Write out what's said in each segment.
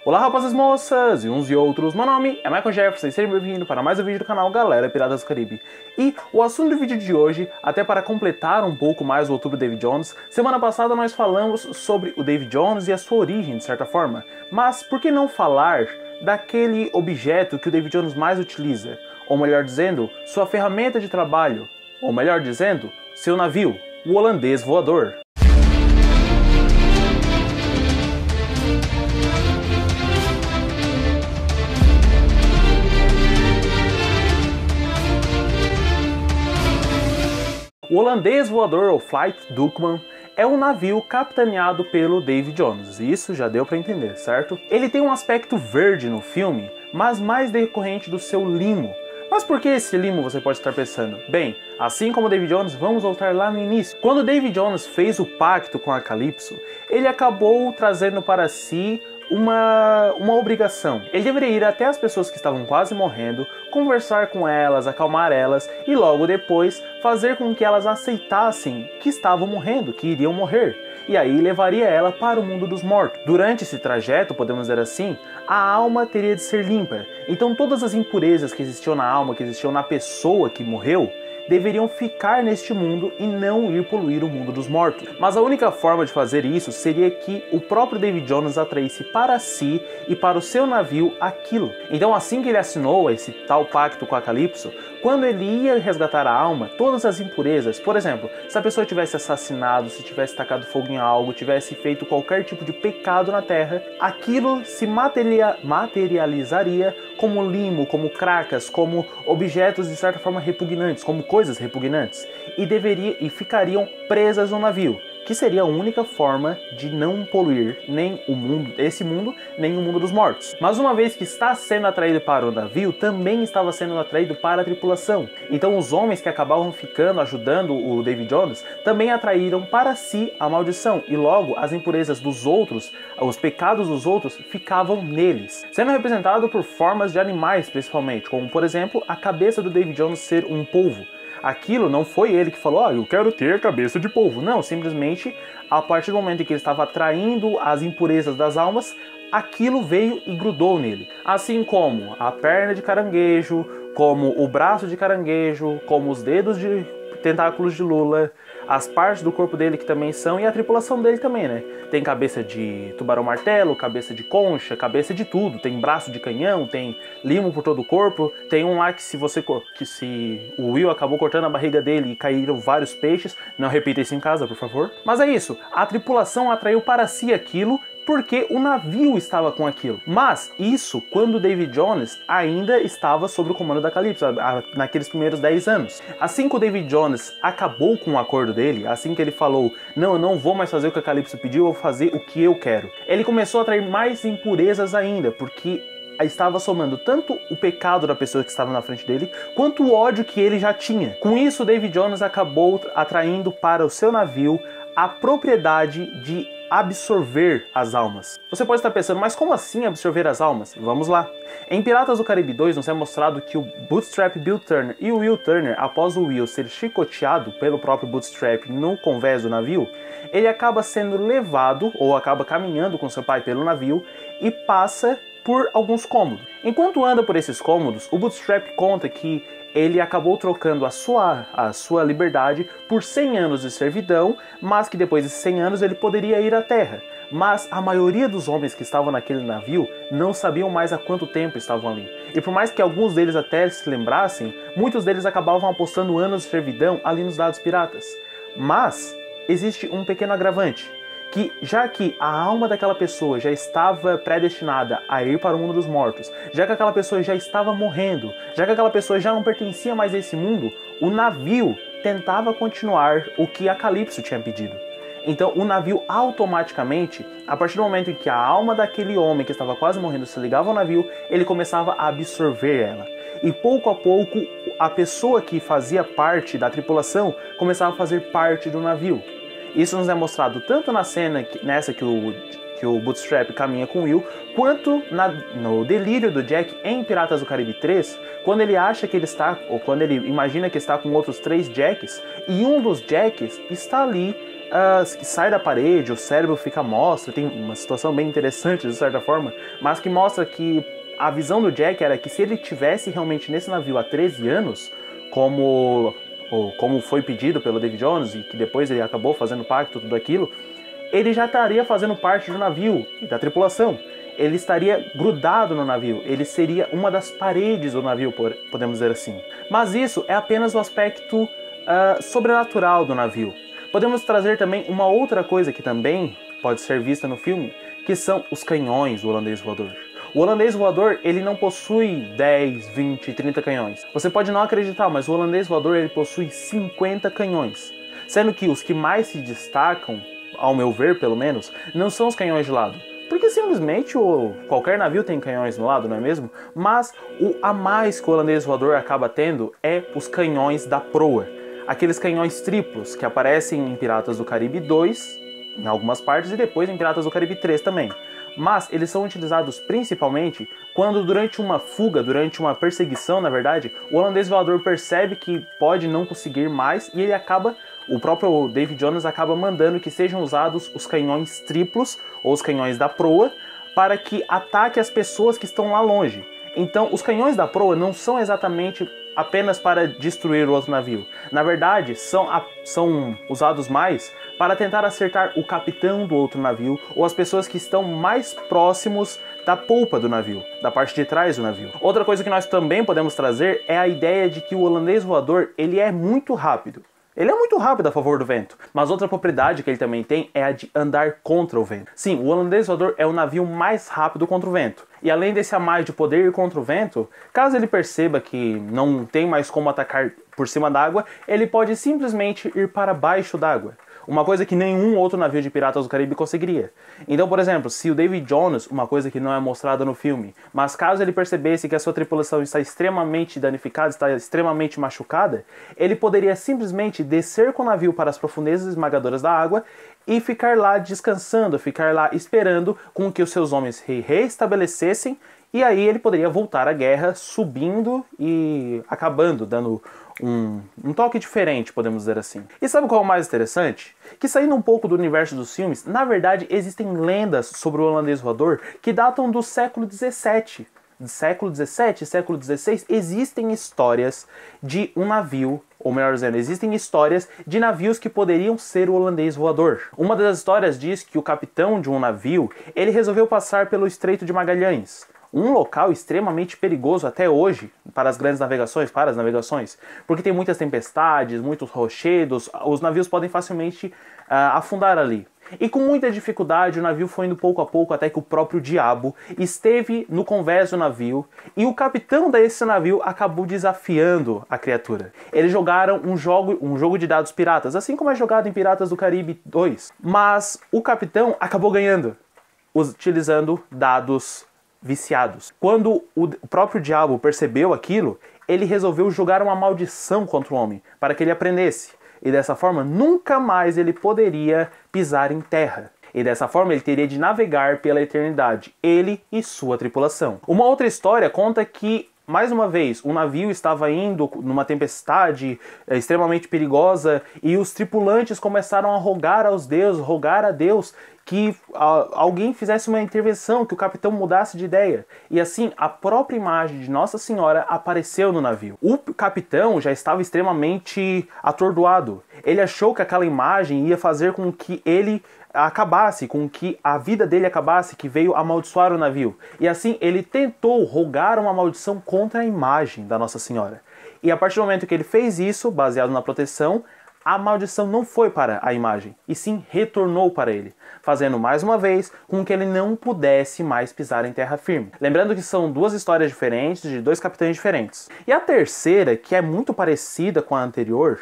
Olá rapazes, moças e uns e outros, meu nome é Michael Jefferson e seja bem-vindo para mais um vídeo do canal Galera Piratas do Caribe. E o assunto do vídeo de hoje, até para completar um pouco mais o Outubro David Jones, semana passada nós falamos sobre o David Jones e a sua origem de certa forma, mas por que não falar daquele objeto que o David Jones mais utiliza, ou melhor dizendo, sua ferramenta de trabalho, ou melhor dizendo, seu navio, o holandês voador. O holandês voador, ou Flyte Duckman, é um navio capitaneado pelo David Jones, isso já deu para entender, certo? Ele tem um aspecto verde no filme, mas mais decorrente do seu limo. Mas por que esse limo, você pode estar pensando? Bem, assim como o David Jones, vamos voltar lá no início. Quando o David Jones fez o pacto com a Calypso, ele acabou trazendo para si uma obrigação. Ele deveria ir até as pessoas que estavam quase morrendo, conversar com elas, acalmar elas e logo depois fazer com que elas aceitassem que estavam morrendo, que iriam morrer. E aí levaria ela para o mundo dos mortos. Durante esse trajeto, podemos dizer assim, a alma teria de ser limpa. Então todas as impurezas que existiam na alma, que existiam na pessoa que morreu, deveriam ficar neste mundo e não ir poluir o mundo dos mortos. Mas a única forma de fazer isso seria que o próprio David Jones atraísse para si e para o seu navio aquilo. Então assim que ele assinou esse tal pacto com a Calypso, quando ele ia resgatar a alma, todas as impurezas, por exemplo, se a pessoa tivesse assassinado, se tivesse tacado fogo em algo, tivesse feito qualquer tipo de pecado na terra, aquilo se materializaria como limo, como cracas, como objetos de certa forma repugnantes, como coisas repugnantes, e ficariam presas no navio, que seria a única forma de não poluir nem o mundo, esse mundo, nem o mundo dos mortos. Mas uma vez que está sendo atraído para o navio, também estava sendo atraído para a tripulação. Então os homens que acabavam ficando ajudando o David Jones também atraíram para si a maldição, e logo as impurezas dos outros, os pecados dos outros, ficavam neles, sendo representado por formas de animais principalmente, como por exemplo a cabeça do David Jones ser um polvo. Aquilo não foi ele que falou, eu quero ter cabeça de polvo. Não, simplesmente a partir do momento em que ele estava atraindo as impurezas das almas, aquilo veio e grudou nele. Assim como a perna de caranguejo, como o braço de caranguejo, como os dedos de tentáculos de lula, as partes do corpo dele que também são, e a tripulação dele também, né? Tem cabeça de tubarão-martelo, cabeça de concha, cabeça de tudo, tem braço de canhão, tem limo por todo o corpo, tem um lá que se o Will acabou cortando a barriga dele e caíram vários peixes, não repita isso em casa, por favor. Mas é isso, a tripulação atraiu para si aquilo, porque o navio estava com aquilo. Mas isso quando David Jones ainda estava sob o comando da Calypso, naqueles primeiros 10 anos. Assim que o David Jones acabou com o acordo dele, assim que ele falou, não, eu não vou mais fazer o que a Calypso pediu, eu vou fazer o que eu quero, ele começou a atrair mais impurezas ainda, porque estava somando tanto o pecado da pessoa que estava na frente dele, quanto o ódio que ele já tinha. Com isso, David Jones acabou atraindo para o seu navio a propriedade de absorver as almas. Você pode estar pensando, mas como assim absorver as almas? Vamos lá. Em Piratas do Caribe 2 nos é mostrado que o Bootstrap Bill Turner e o Will Turner, após o Will ser chicoteado pelo próprio Bootstrap no convés do navio, ele acaba sendo levado, ou acaba caminhando com seu pai pelo navio, e passa por alguns cômodos. Enquanto anda por esses cômodos, o Bootstrap conta que ele acabou trocando a sua liberdade por 100 anos de servidão, mas que depois desses 100 anos ele poderia ir à Terra. Mas a maioria dos homens que estavam naquele navio não sabiam mais há quanto tempo estavam ali. E por mais que alguns deles até se lembrassem, muitos deles acabavam apostando anos de servidão ali nos dados piratas. Mas existe um pequeno agravante, que já que a alma daquela pessoa já estava predestinada a ir para o mundo dos mortos, já que aquela pessoa já estava morrendo, já que aquela pessoa já não pertencia mais a esse mundo, o navio tentava continuar o que a Calypso tinha pedido. Então o navio automaticamente, a partir do momento em que a alma daquele homem que estava quase morrendo se ligava ao navio, ele começava a absorver ela. E pouco a pouco a pessoa que fazia parte da tripulação começava a fazer parte do navio. Isso nos é mostrado tanto na cena nessa que o Bootstrap caminha com o Will, quanto no delírio do Jack em Piratas do Caribe 3, quando ele acha que ele está, ou quando ele imagina que está com outros 3 Jacks, e um dos Jacks está ali que sai da parede, o cérebro fica à mostra, tem uma situação bem interessante de certa forma, mas que mostra que a visão do Jack era que se ele tivesse realmente nesse navio há 13 anos, como foi pedido pelo David Jones, e que depois ele acabou fazendo pacto, tudo aquilo, ele já estaria fazendo parte do navio e da tripulação. Ele estaria grudado no navio, ele seria uma das paredes do navio, podemos dizer assim. Mas isso é apenas o aspecto sobrenatural do navio. Podemos trazer também uma outra coisa que também pode ser vista no filme, que são os canhões do holandês voador. O holandês voador, ele não possui 10, 20, 30 canhões. Você pode não acreditar, mas o holandês voador, ele possui 50 canhões. Sendo que os que mais se destacam, ao meu ver pelo menos, não são os canhões de lado. Porque simplesmente qualquer navio tem canhões no lado, não é mesmo? Mas o a mais que o holandês voador acaba tendo é os canhões da proa. Aqueles canhões triplos que aparecem em Piratas do Caribe 2, em algumas partes, e depois em Piratas do Caribe 3 também. Mas eles são utilizados principalmente quando durante uma fuga, durante uma perseguição, na verdade, o holandês voador percebe que pode não conseguir mais e ele acaba, o próprio David Jones acaba mandando que sejam usados os canhões triplos ou os canhões da proa para que ataque as pessoas que estão lá longe. Então, os canhões da proa não são exatamente apenas para destruir o outro navio. Na verdade, são usados mais para tentar acertar o capitão do outro navio ou as pessoas que estão mais próximos da polpa do navio, da parte de trás do navio. Outra coisa que nós também podemos trazer é a ideia de que o holandês voador, ele é muito rápido. Ele é muito rápido a favor do vento, mas outra propriedade que ele também tem é a de andar contra o vento. Sim, o holandês voador é o navio mais rápido contra o vento. E além desse a mais de poder ir contra o vento, caso ele perceba que não tem mais como atacar por cima d'água, ele pode simplesmente ir para baixo d'água. Uma coisa que nenhum outro navio de Piratas do Caribe conseguiria. Então, por exemplo, se o David Jones, uma coisa que não é mostrada no filme, mas caso ele percebesse que a sua tripulação está extremamente danificada, está extremamente machucada, ele poderia simplesmente descer com o navio para as profundezas esmagadoras da água e ficar lá descansando, ficar lá esperando com que os seus homens se reestabelecessem, e aí ele poderia voltar à guerra subindo e acabando, dando um toque diferente, podemos dizer assim. E sabe qual é o mais interessante? Que saindo um pouco do universo dos filmes, na verdade existem lendas sobre o holandês voador que datam do século XVII. Do século XVII, século XVI, existem histórias de um navio, ou melhor dizendo, existem histórias de navios que poderiam ser o holandês voador. Uma das histórias diz que o capitão de um navio, ele resolveu passar pelo Estreito de Magalhães, um local extremamente perigoso até hoje para as grandes navegações, porque tem muitas tempestades, muitos rochedos, os navios podem facilmente afundar ali. E com muita dificuldade o navio foi indo pouco a pouco até que o próprio diabo esteve no convés do navio e o capitão desse navio acabou desafiando a criatura. Eles jogaram um jogo de dados piratas, assim como é jogado em Piratas do Caribe 2. Mas o capitão acabou ganhando, utilizando dados viciados. Quando o próprio diabo percebeu aquilo, ele resolveu jogar uma maldição contra o homem, para que ele aprendesse. E dessa forma, nunca mais ele poderia pisar em terra. E dessa forma, ele teria de navegar pela eternidade, ele e sua tripulação. Uma outra história conta que, mais uma vez, um navio estava indo numa tempestade extremamente perigosa e os tripulantes começaram a rogar a Deus que alguém fizesse uma intervenção, que o capitão mudasse de ideia. E assim, a própria imagem de Nossa Senhora apareceu no navio. O capitão já estava extremamente atordoado. Ele achou que aquela imagem ia fazer com que ele acabasse, com que a vida dele acabasse, que veio amaldiçoar o navio. E assim, ele tentou rogar uma maldição contra a imagem da Nossa Senhora. E a partir do momento que ele fez isso, baseado na proteção, a maldição não foi para a imagem, e sim retornou para ele, fazendo mais uma vez com que ele não pudesse mais pisar em terra firme. Lembrando que são duas histórias diferentes, de dois capitães diferentes. E a terceira, que é muito parecida com a anterior,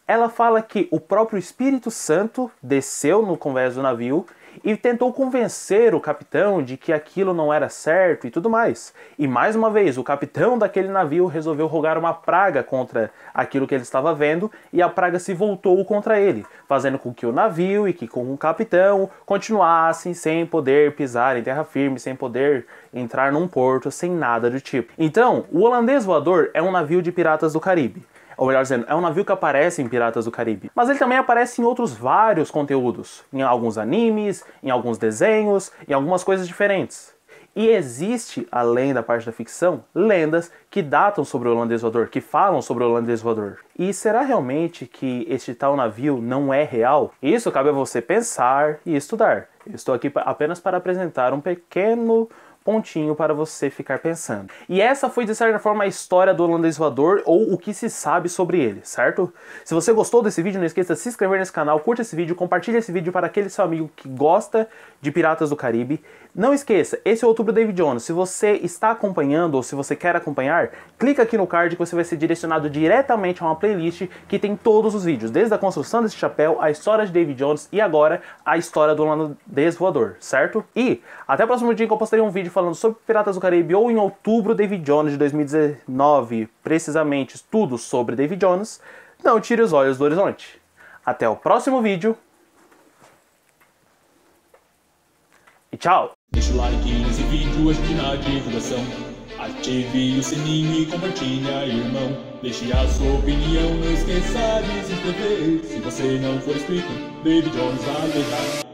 ela fala que o próprio Espírito Santo desceu no convés do navio e tentou convencer o capitão de que aquilo não era certo e tudo mais. E mais uma vez, o capitão daquele navio resolveu rogar uma praga contra aquilo que ele estava vendo e a praga se voltou contra ele, fazendo com que o navio e que com o capitão continuassem sem poder pisar em terra firme, sem poder entrar num porto, sem nada do tipo. Então, o holandês voador é um navio de Piratas do Caribe. ou melhor dizendo, é um navio que aparece em Piratas do Caribe. Mas ele também aparece em outros vários conteúdos, em alguns animes, em alguns desenhos, em algumas coisas diferentes. E existe, além da parte da ficção, lendas que datam sobre o holandês voador, que falam sobre o holandês voador. E será realmente que este tal navio não é real? Isso cabe a você pensar e estudar. Eu estou aqui apenas para apresentar um pequeno pontinho para você ficar pensando. E essa foi, de certa forma, a história do holandês voador, ou o que se sabe sobre ele, certo? Se você gostou desse vídeo, não esqueça de se inscrever nesse canal, curta esse vídeo, compartilhe esse vídeo para aquele seu amigo que gosta de Piratas do Caribe. Não esqueça, esse é o Outubro David Jones. Se você está acompanhando ou se você quer acompanhar, clica aqui no card que você vai ser direcionado diretamente a uma playlist que tem todos os vídeos, desde a construção desse chapéu, a história de David Jones e agora a história do holandês voador, certo? E até o próximo dia que eu postarei um vídeo falando sobre Piratas do Caribe, ou em outubro David Jones de 2019, precisamente tudo sobre David Jones. Não tire os olhos do horizonte. Até o próximo vídeo. E tchau! Deixa o like nesse vídeo, ajude na divulgação. Ative o sininho e compartilha, irmão. Deixe a sua opinião, não esqueça de se inscrever. Se você não for inscrito, David Jones vai ganhar.